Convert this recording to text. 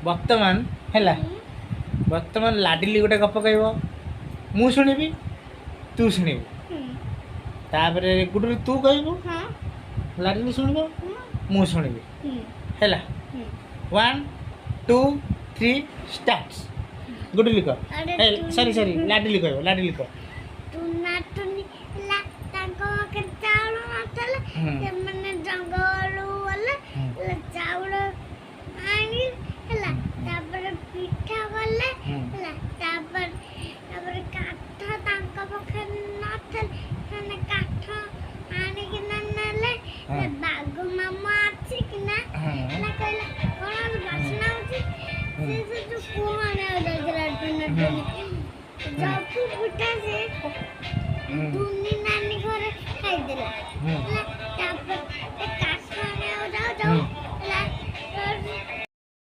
ବର୍ତ୍ତମାନ ହେଲା ବର୍ତ୍ତମାନ ଲାଡିଲି ଗୋଟେ ଗପ କହିବ ମୁଁ ଶୁଣିବି ତୁ ଶୁଣିବୁ ତାପରେ ଗୁଡୁରୁ ତୁ କହିବୁ ଲାଡିଲି ଶୁଣିବ ମୁଁ ଶୁଣିବି ହେଲା 1 2 3 ଷ୍ଟାର୍ଟ ଗୁଡୁଲି କହ ସରି ଲାଡିଲି କହିବ ଲାଡିଲି କହ ଟୁନା ଟୁନି ହେଲା ତାଙ୍କ ପାଖରେ ଚାଉଳ ନଥିଲା ସେମାନେ ଜଙ୍ଗଲରୁ ଗଲେ ଚାଉଳ ଆଣି ହେଲା ତାପରେ ପିଠା କଲେ ହେଲା ତାପରେ କାଠ ତାଙ୍କ ପାଖରେ ନଥିଲା ସେମାନେ କାଠ ଆଣିକିନା ନେଲେ ବାଘ ମାମା ଆସିକିନା ହେଲା କହିଲା କଣ ବାସ୍ନା ହଉଛି ସେ ଯୋଉ କୁହଣା ଯାଇଥିଲା ଟୁନା ଟୁନି ଜପୁ ପିଠା ସେ